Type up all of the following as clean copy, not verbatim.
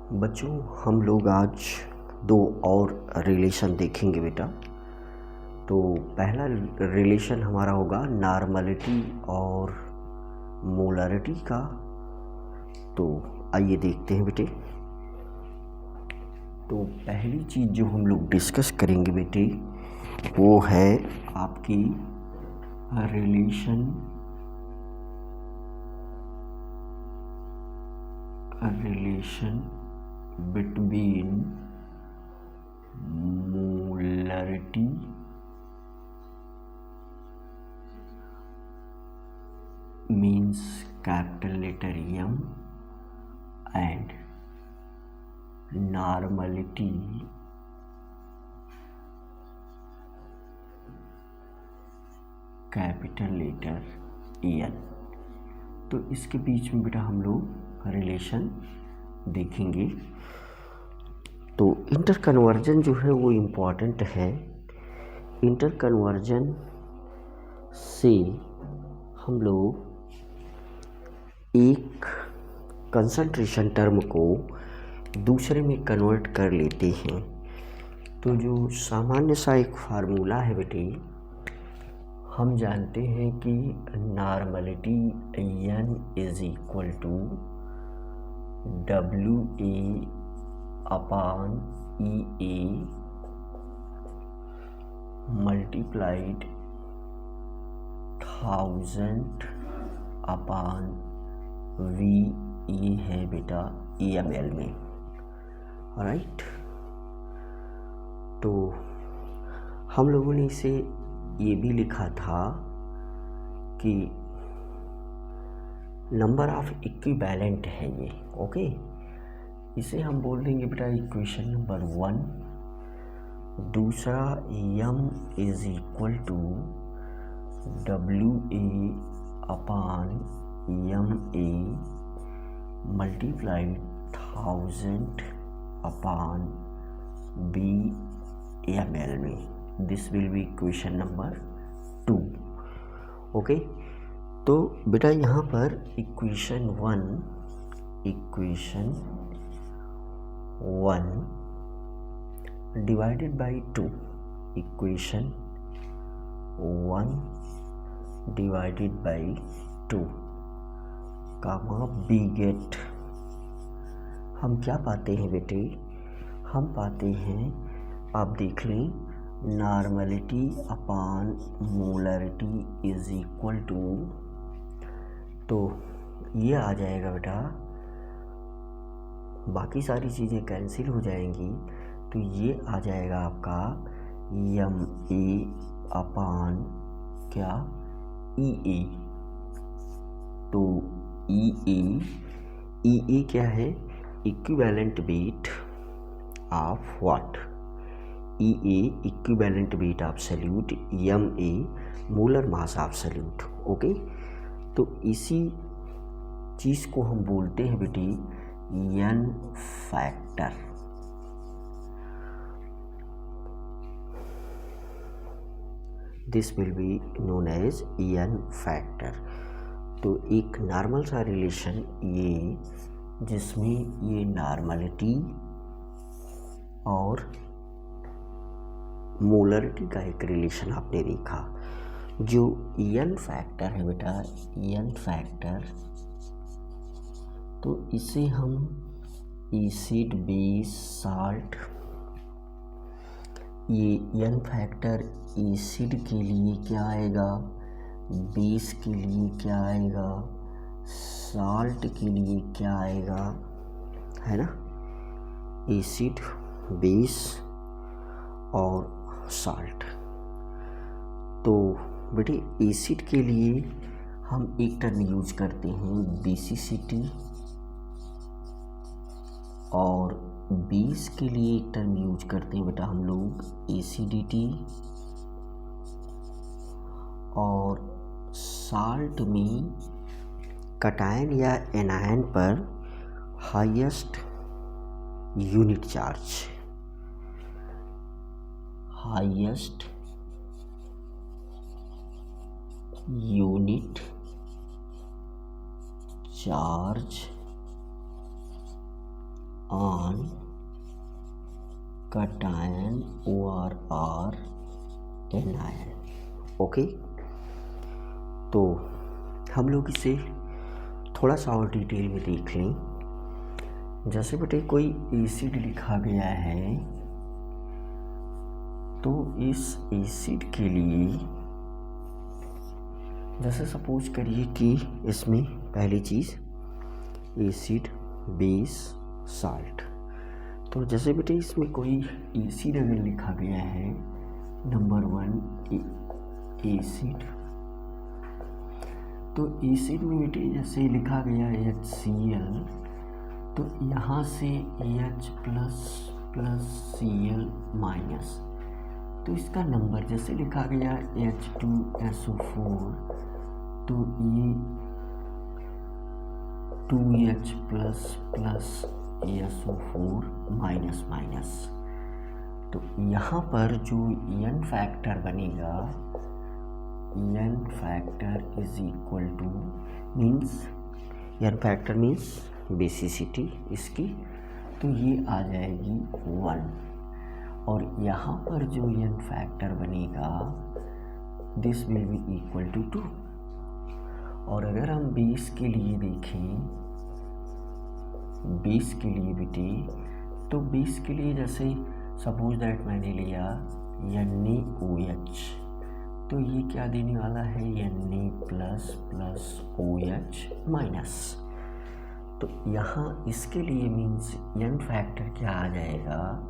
बच्चों, हम लोग आज दो और रिलेशन देखेंगे बेटा। तो पहला रिलेशन हमारा होगा नॉर्मलिटी और मोलरिटी का। तो आइए देखते हैं बेटे। तो पहली चीज़ जो हम लोग डिस्कस करेंगे बेटे वो है आपकी relation between molarity means capital letter M and normality capital letter N। तो इसके बीच में बेटा हम लोग रिलेशन देखेंगे। तो इंटर कन्वर्जन जो है वो इम्पॉर्टेंट है। इंटर कन्वर्जन से हम लोग एक कंसंट्रेशन टर्म को दूसरे में कन्वर्ट कर लेते हैं। तो जो सामान्य सा एक फार्मूला है बेटे, हम जानते हैं कि normality N is equal to WA upon EA multiplied 1000 upon VA है बेटा EML में। राइट। तो हम लोगों ने इसे ये भी लिखा था कि नंबर ऑफ इक्विवेलेंट है ये। ओके, इसे हम बोल देंगे बेटा इक्वेशन नंबर 1। दूसरा M is equal to WA upon MA multiplied 1000 upon BML में। This will be equation number 2। Okay, तो बेटा यहाँ पर equation 1 divided by 2, equation 1 divided by 2 comma we get हम क्या पाते हैं बेटे? हम पाते हैं, आप देख लें, normality upon molarity is equal to, तो ये आ जाएगा बेटा, बाकी सारी चीज़ें कैंसिल हो जाएंगी, तो ये आ जाएगा आपका MA अपॉन क्या EA। तो EA क्या है? Equivalent weight of what? EA equivalent weight absolute, MA molar mass absolute. Okay, तो इसी चीज़ को हम बोलते हैं बेटी N factor. This will be known as N factor. तो एक नॉर्मल सा रिलेशन ये, जिसमें ये नॉर्मलिटी और मोलरिटी का एक रिलेशन आपने देखा। जो N फैक्टर है बेटा, N फैक्टर, तो इसे हम एसिड बेस साल्ट, ये N फैक्टर एसिड के लिए क्या आएगा, बेस के लिए क्या आएगा, साल्ट के लिए क्या आएगा, है ना? एसिड, बेस और साल्ट। तो बेटे एसिड के लिए हम एक टर्म यूज करते हैं बेसिसिटी, और बेस के लिए एक टर्म यूज करते हैं बेटा हम लोग एसिडिटी, और साल्ट में कटायन या एनायन पर highest unit charge, highest unit charge on cation OR anion। Okay, तो हम लोग इसे थोड़ा सा और डिटेल में देख लें। जैसे बेटे कोई एसिड लिखा गया है, तो इस एसिड के लिए जैसे सपोज करिए कि इसमें पहली चीज़ एसिड, बेस, साल्ट। तो जैसे बेटे इसमें कोई एसिड अगर लिखा गया है, नंबर 1 एसिड, तो एसिड में बेटे जैसे लिखा गया है HCl, तो यहाँ से H प्लस Cl माइनस, तो इसका नंबर जैसे लिखा गया H2SO4, तो ये 2H प्लस SO4 माइनस। तो यहाँ पर जो n फैक्टर बनेगा, n factor is equal to n factor means basicity इसकी, तो ये आ जाएगी 1। और यहाँ पर जो n फैक्टर बनेगा this will be equal to 2। और अगर हम बेस के लिए देखें, बेस के लिए बेटे, तो बेस के लिए जैसे सपोज दैट मैंने लिया NaOH, तो ये क्या देने वाला है Na प्लस OH माइनस। तो यहाँ इसके लिए मीन्स n फैक्टर क्या आ जाएगा,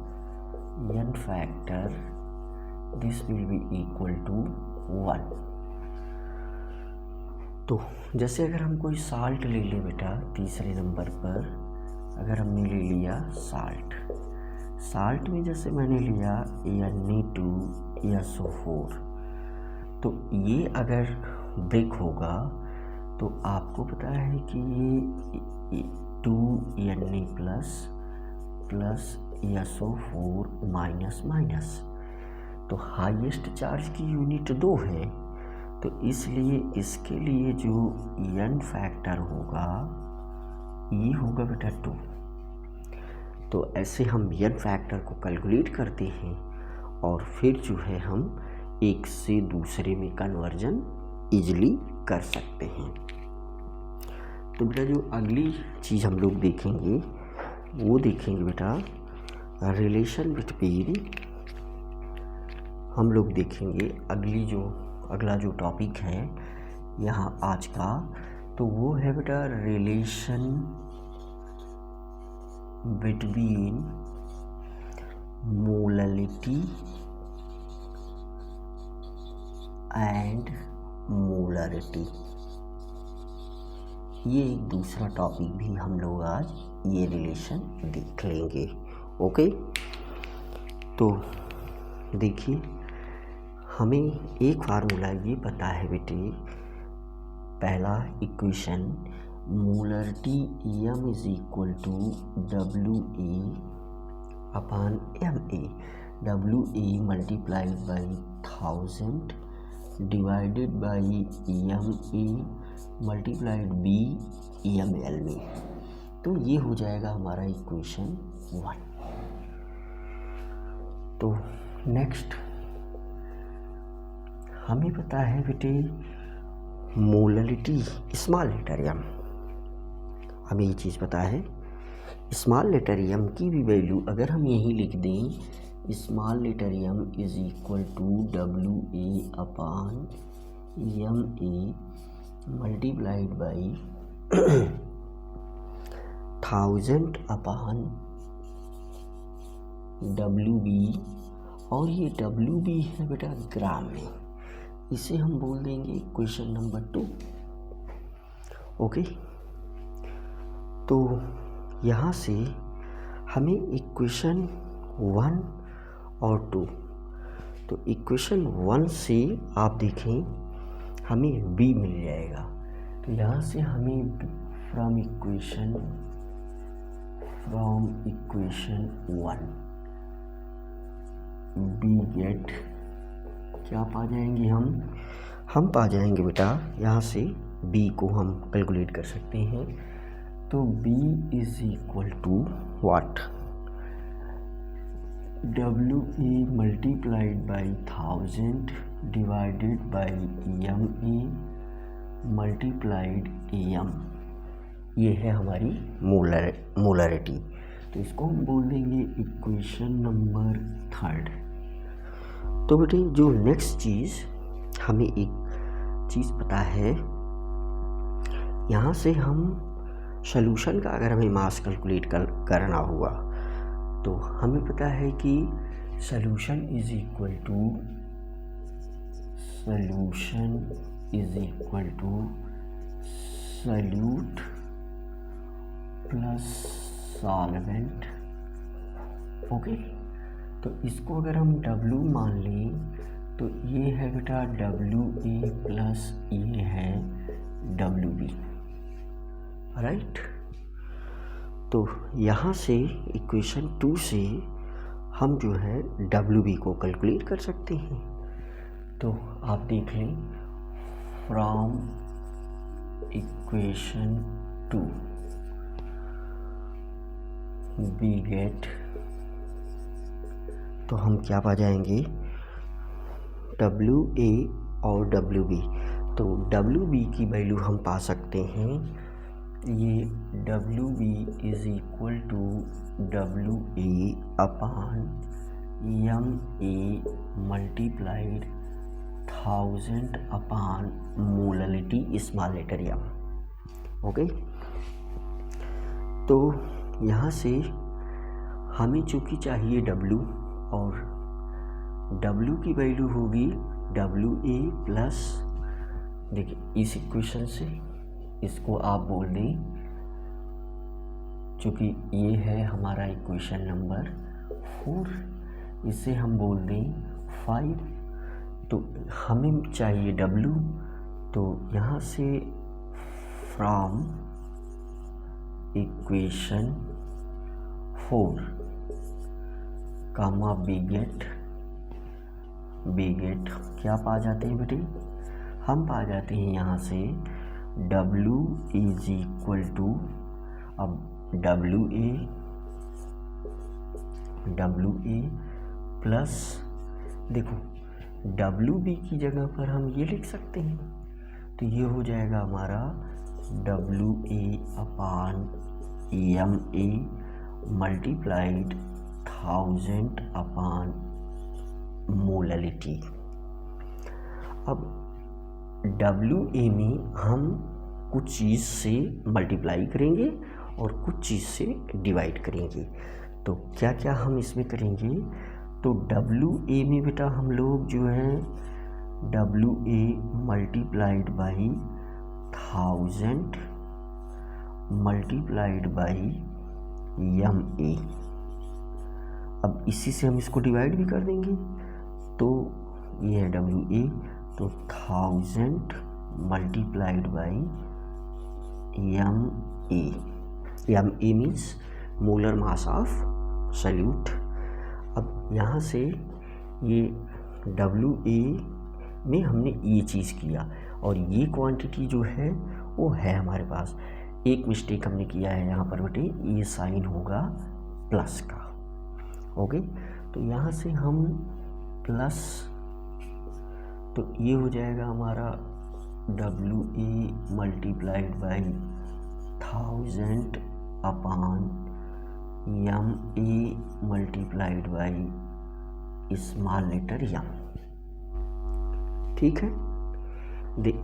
n factor this will be equal to 1। तो जैसे अगर हम कोई साल्ट ले लें बेटा, तीसरे नंबर पर अगर हमने ले लिया साल्ट में जैसे मैंने लिया Na2SO4, तो ये अगर ब्रेक होगा तो आपको पता है कि ये 2Na प्लस SO4 माइनस, तो हाईएस्ट चार्ज की यूनिट 2 है, तो इसलिए इसके लिए जो n फैक्टर होगा ये होगा बेटा 2। तो ऐसे हम n फैक्टर को कैलकुलेट करते हैं और फिर जो है हम एक से दूसरे में कन्वर्जन इजीली कर सकते हैं। तो बेटा जो अगली चीज़ हम लोग देखेंगे वो देखेंगे बेटा रिलेशन बिटवीन, हम लोग देखेंगे अगला जो टॉपिक है यहाँ आज का, तो वो है बेटा relation between molality and molarity. ये एक दूसरा टॉपिक भी हम लोग आज ये रिलेशन देख लेंगे। ओके, तो देखिए हमें एक फार्मूला ये पता है बेटे, पहला equation molarity M is equal to WA upon MA, WA multiplied by 1000 divided by MA multiplied BML में, तो ये हो जाएगा हमारा इक्वेशन 1। तो नेक्स्ट हमें पता है बेटे मोललिटी स्मॉल लेटर m, हमें ये चीज़ पता है स्मॉल लेटर m की भी वैल्यू अगर हम यही लिख दें, small letter m is equal to WA upon MA multiplied by 1000 upon WB, और ये WB है बेटा ग्राम में, इसे हम बोल देंगे इक्वेशन नंबर 2। ओके, तो यहाँ से हमें इक्वेशन 1 और 2, तो इक्वेशन 1 से आप देखें हमें B मिल जाएगा, तो यहाँ से हमें फ्रॉम इक्वेशन 1 B गेट क्या पा जाएंगे, हम पा जाएंगे बेटा यहाँ से B को हम कैलकुलेट कर सकते हैं तो b is equal to what, WA multiplied by 1000 divided by MA multiplied AM। ये है हमारी मोलरिटी। तो इसको हम बोल देंगे इक्वेशन नंबर 3। तो बेटे जो नेक्स्ट चीज़, हमें एक चीज़ पता है, यहाँ से हम सॉल्यूशन का अगर हमें मास कैलकुलेट करना हुआ तो हमें पता है कि solution is equal to solute plus solvent. Okay, तो इसको अगर हम W मान लें तो ये है बेटा WA प्लस ये है WB, राइट। तो यहाँ से इक्वेशन 2 से हम जो है WB को कैलकुलेट कर सकते हैं। तो आप देख लें, फ्रॉम इक्वेशन 2 वी गेट, तो हम क्या पा जाएंगे, WA और WB। तो WB की वैल्यू हम पा सकते हैं, ये WB is equal to WA upon MA multiplied 1000 upon molarity small letter M। Okay, तो यहाँ से हमें चूँकि चाहिए W, और W की वैल्यू होगी WA प्लस, देखिए इस इक्वेशन से इसको आप बोल दें, चूँकि ये है हमारा इक्वेशन नंबर 4, इसे हम बोल दें 5। तो हमें चाहिए W, तो यहाँ से फ्रॉम इक्वेशन 4 कामा बिगेट क्या पा जाते हैं बेटे, हम पा जाते हैं यहाँ से W इज इक्वल टू, अब WA प्लस, देखो WB की जगह पर हम ये लिख सकते हैं, तो ये हो जाएगा हमारा WA upon MA multiplied 1000 upon molarity. अब WA में हम कुछ चीज़ से मल्टीप्लाई करेंगे और कुछ चीज़ से डिवाइड करेंगे। तो क्या क्या हम इसमें करेंगे, तो WA में बेटा हम लोग जो है WA multiplied by 1000 multiplied by MA। अब इसी से हम इसको डिवाइड भी कर देंगे, तो ये है WA, तो 1000 multiplied by MA means molar mass of solute. अब यहाँ से ये WA में हमने ये चीज़ किया, और ये क्वांटिटी जो है वो है हमारे पास। एक मिस्टेक हमने किया है यहाँ पर बेटे, ये साइन होगा प्लस का। ओके, तो यहाँ से हम प्लस, तो ये हो जाएगा हमारा WA multiplied by 1000 upon MA multiplied by small letter M। ठीक है,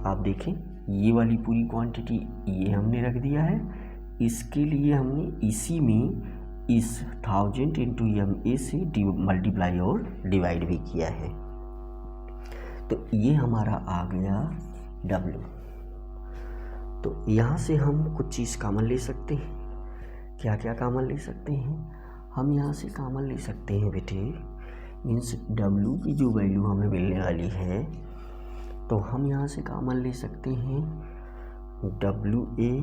आप देखें ये वाली पूरी क्वांटिटी ये हमने रख दिया है, इसके लिए हमने इसी में इस 1000 इंटू MA से मल्टीप्लाई और डिवाइड भी किया है। तो ये हमारा आ गया W। तो यहाँ से हम कुछ चीज़ कॉमन ले सकते हैं। क्या क्या कॉमन ले सकते हैं, हम यहाँ से कॉमन ले सकते हैं बेटे, मीन्स W की जो वैल्यू हमें मिलने वाली है, तो हम यहाँ से कॉमन ले सकते हैं WA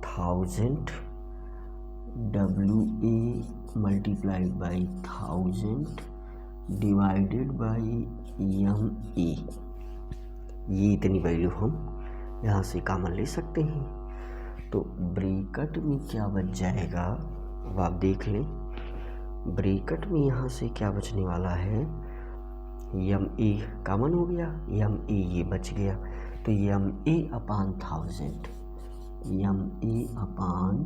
1000 WA multiplied by 1000 divided by MA। ये इतनी वैल्यू हम यहाँ से कॉमन ले सकते हैं। तो तो ब्रैकेट में क्या बच जाएगा, अब आप देख लें। ब्रैकेट में यहाँ से क्या बचने वाला है, यम ए कॉमन हो गया, यम ए ये बच गया, तो यम ए अपॉन 1000, यम ए अपॉन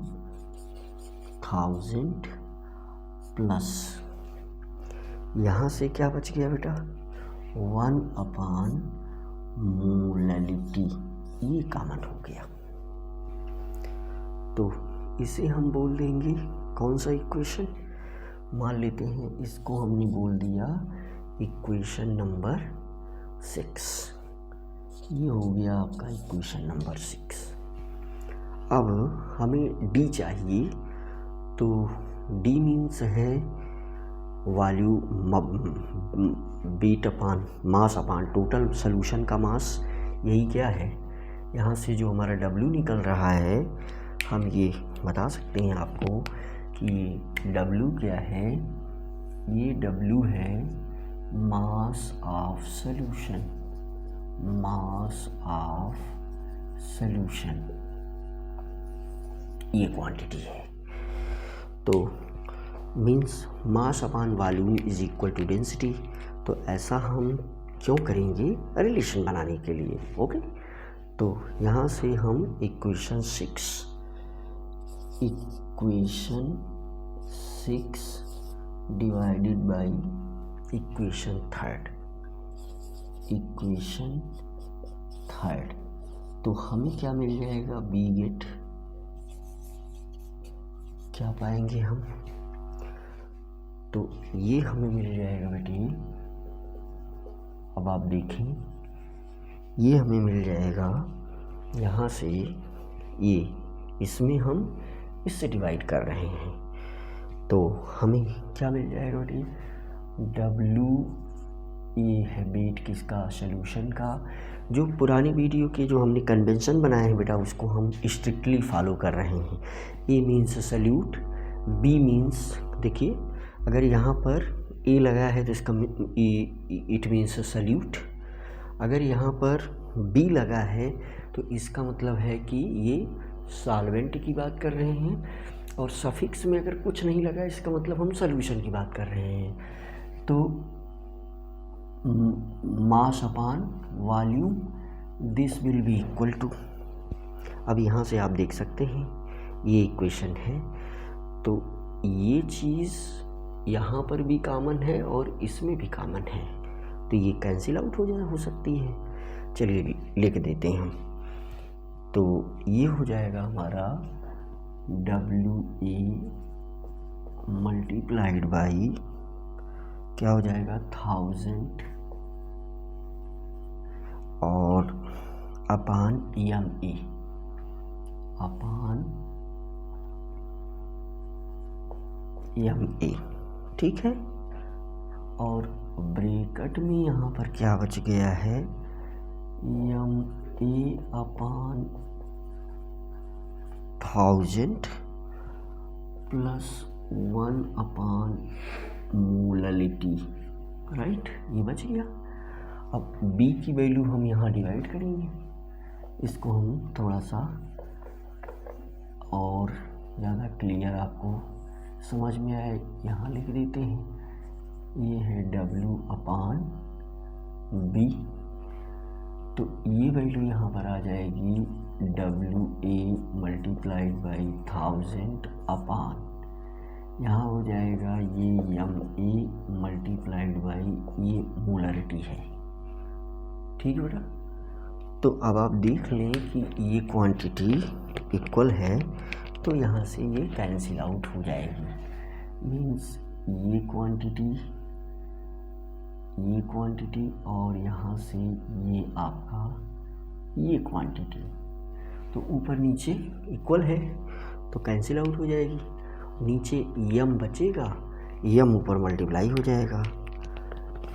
1000 प्लस यहाँ से क्या बच गया बेटा, 1 अपॉन मोलैलिटी, ये कॉमन हो गया। तो इसे हम बोल देंगे कौन सा इक्वेशन, मान लेते हैं इसको हमने बोल दिया इक्वेशन नंबर 6। ये हो गया आपका इक्वेशन नंबर 6। अब हमें डी चाहिए, तो डी मीन्स है वैल्यू वेट अपान मास अपान टोटल सोल्यूशन का मास। यही क्या है, यहाँ से जो हमारा W निकल रहा है, हम ये बता सकते हैं आपको कि W क्या है, ये W है mass of solution, mass of solution, ये क्वांटिटी है। तो means mass upon volume is equal to density. तो ऐसा हम क्यों करेंगे, रिलेशन बनाने के लिए। ओके, तो यहाँ से हम इक्वेशन 6 डिवाइडेड बाई इक्वेशन 3, तो हमें क्या मिल जाएगा, बी गेट क्या पाएंगे हम, तो ये हमें मिल जाएगा बेटे, अब आप देखें ये हमें मिल जाएगा यहाँ से, ये इसमें हम इससे डिवाइड कर रहे हैं, तो हमें क्या मिल जाएगा बेटे, W ये है वेट किसका, सॉल्यूशन का। जो पुरानी वीडियो के जो हमने कन्वेंशन बनाए हैं बेटा, उसको हम स्ट्रिक्टली फॉलो कर रहे हैं। ए मीन्स सल्यूट, बी मीन्स, देखिए अगर यहाँ पर ए लगा है तो इसका इट मीन्स सल्यूट, अगर यहाँ पर बी लगा है तो इसका मतलब है कि ये सॉल्वेंट की बात कर रहे हैं, और सफिक्स में अगर कुछ नहीं लगा इसका मतलब हम सॉल्यूशन की बात कर रहे हैं। तो mass upon volume this will be equal to, अब यहाँ से आप देख सकते हैं ये इक्वेशन है, तो ये चीज़ यहाँ पर भी कॉमन है और इसमें भी कॉमन है, तो ये कैंसिल आउट हो सकती है। चलिए लेके देते हैं हम, तो ये हो जाएगा हमारा WA मल्टीप्लाइड बाई क्या हो जाएगा 1000 और अपान MA अपान MA, ठीक है। और ब्रैकेट में यहाँ पर क्या बच गया है, MA अपान 1000 प्लस 1 अपान मोलैलिटी, राइट, ये बच गया। अब B की वैल्यू हम यहाँ डिवाइड करेंगे, इसको हम थोड़ा सा और ज़्यादा क्लियर आपको समझ में आए यहाँ लिख देते हैं। ये है W अपान B, तो ये वैल्यू यहाँ पर आ जाएगी WA मल्टीप्लाइड बाई 1000 अपान, यहाँ हो जाएगा ये MA मल्टीप्लाइड बाई ये मोलैरिटी है, ठीक है बेटा। तो अब आप देख लें कि ये क्वांटिटी इक्वल है, तो यहाँ से ये कैंसिल आउट हो जाएगी, मीन्स ये क्वांटिटी और यहाँ से ये आपका ये क्वांटिटी, तो ऊपर नीचे इक्वल है तो कैंसिल आउट हो जाएगी। नीचे यम बचेगा, यम ऊपर मल्टीप्लाई हो जाएगा,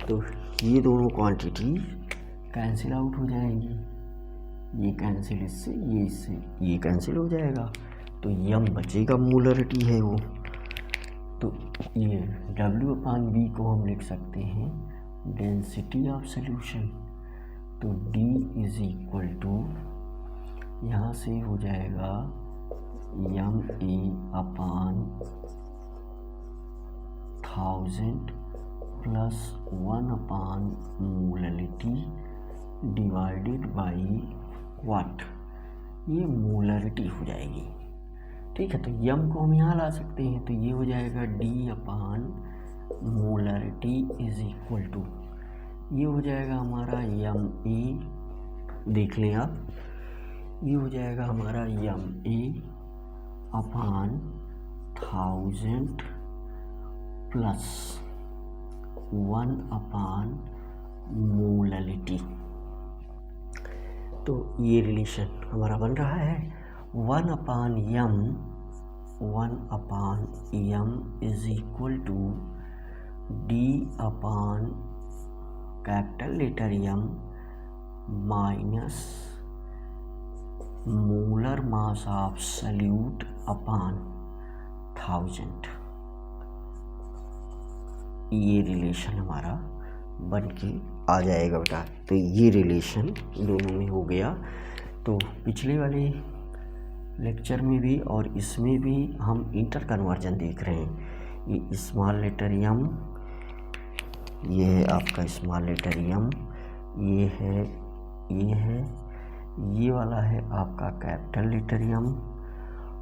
तो ये दोनों क्वांटिटी कैंसिल आउट हो जाएंगी। ये कैंसिल इससे ये कैंसिल हो जाएगा, तो यम बचेगा, मोलैरिटी है वो। तो ये W अपान B को हम लिख सकते हैं डेंसिटी ऑफ सॉल्यूशन, तो D इज इक्वल टू यहाँ से हो जाएगा Me/1000 प्लस 1/मोलरिटी डिवाइडेड बाई व्हाट, ये मोलरिटी हो जाएगी। ठीक है, तो यम को हम यहाँ ला सकते हैं, तो ये हो जाएगा D/मोलरिटी इज इक्वल टू, ये हो जाएगा हमारा MA, देख लें आप, ये हो जाएगा हमारा MA/1000 प्लस 1/मोलरिटी। तो ये रिलेशन हमारा बन रहा है 1/m is equal to D/M minus molar mass of solute upon 1000। ये रिलेशन हमारा बन के आ जाएगा बेटा। तो ये रिलेशन दोनों में हो गया। तो पिछले वाले लेक्चर में भी और इसमें भी हम इंटर कन्वर्जन देख रहे हैं। ये स्मॉल लेटर यम, ये है आपका स्मॉल लेटर यम, ये है, ये वाला है आपका कैपिटल लेटर यम,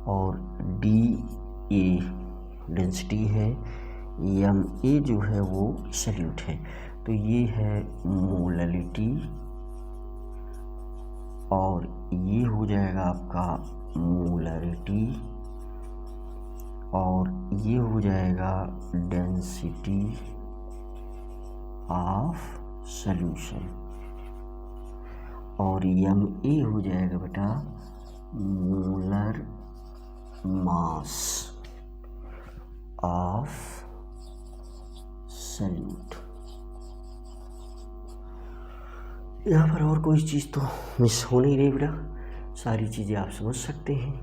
और DA डेंसिटी है, MA जो है वो सल्यूट है। तो ये है मोलरिटी, और ये हो जाएगा आपका मोलरिटी, और ये हो जाएगा डेंसिटी ऑफ सॉल्यूशन, और MA हो जाएगा बेटा मोलर मास ऑफ सॉल्यूट। यहाँ पर और कोई चीज़ तो मिस हो नहीं रही बेटा, सारी चीज़ें आप समझ सकते हैं।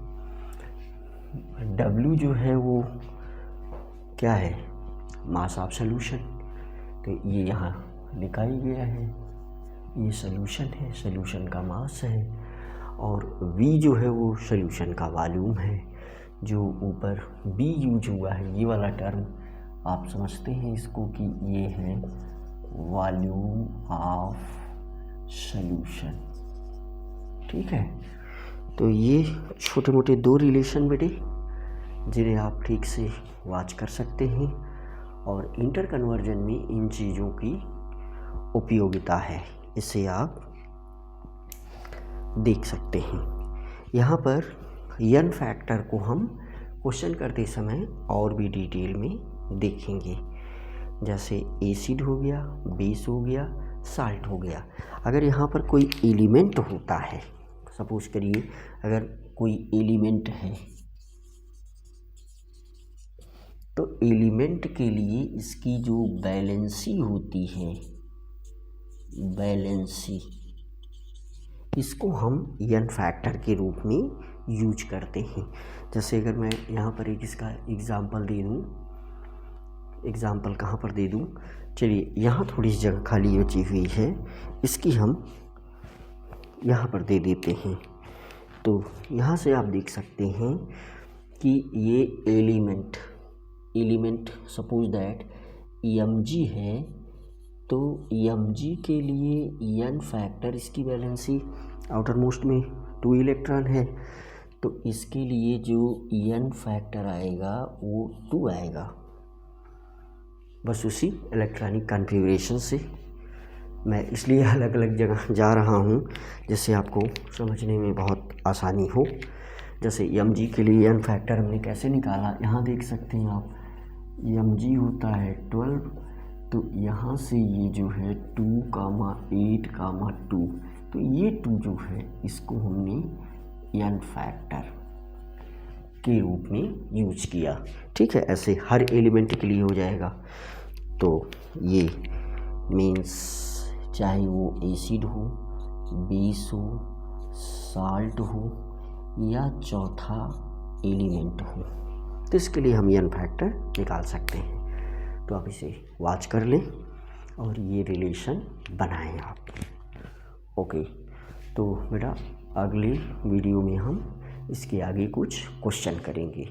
W जो है वो क्या है, मास ऑफ सॉल्यूशन, तो ये यहाँ लिखा ही गया है, ये सॉल्यूशन है, सॉल्यूशन का मास है, और V जो है वो सॉल्यूशन का वॉल्यूम है। जो ऊपर B यूज हुआ है, ये वाला टर्म आप समझते हैं इसको कि ये है वॉल्यूम ऑफ सॉल्यूशन। ठीक है, तो ये छोटे मोटे दो रिलेशन बेटे जिन्हें आप ठीक से वॉच कर सकते हैं, और इंटर कन्वर्जन में इन चीज़ों की उपयोगिता है, इसे आप देख सकते हैं। यहाँ पर n फैक्टर को हम क्वेश्चन करते समय और भी डिटेल में देखेंगे, जैसे एसिड हो गया, बेस हो गया, साल्ट हो गया। अगर यहाँ पर कोई एलिमेंट होता है, सपोज करिए अगर कोई एलिमेंट है, तो एलिमेंट के लिए इसकी जो बैलेंसी होती है, बैलेंसी, इसको हम n फैक्टर के रूप में यूज करते हैं। जैसे अगर मैं यहाँ पर एक इसका एग्ज़ाम्पल दे दूँ, एग्ज़ाम्पल कहाँ पर दे दूँ, चलिए यहाँ थोड़ी सी जगह खाली बची हुई है, इसकी हम यहाँ पर दे देते हैं। तो यहाँ से आप देख सकते हैं कि ये एलिमेंट सपोज दैट Mg है, तो Mg के लिए n फैक्टर, इसकी बैलेंसी आउटर मोस्ट में 2 इलेक्ट्रॉन है, तो इसके लिए जो n फैक्टर आएगा वो 2 आएगा। बस उसी इलेक्ट्रॉनिक कॉन्फ़िगरेशन से मैं इसलिए अलग अलग जगह जा रहा हूँ जिससे आपको समझने में बहुत आसानी हो। जैसे Mg के लिए n फैक्टर हमने कैसे निकाला, यहाँ देख सकते हैं आप, Mg होता है 12, तो यहाँ से ये जो है 2,8,2, तो ये 2 जो है इसको हमने n फैक्टर के रूप में यूज किया। ठीक है, ऐसे हर एलिमेंट के लिए हो जाएगा। तो ये मीन्स चाहे वो एसिड हो, बेस हो, साल्ट हो या चौथा एलिमेंट हो, तो इसके लिए हम n फैक्टर निकाल सकते हैं। तो आप इसे वॉच कर लें और ये रिलेशन बनाएं आप। ओके, तो बेटा अगले वीडियो में हम इसके आगे कुछ क्वेश्चन करेंगे।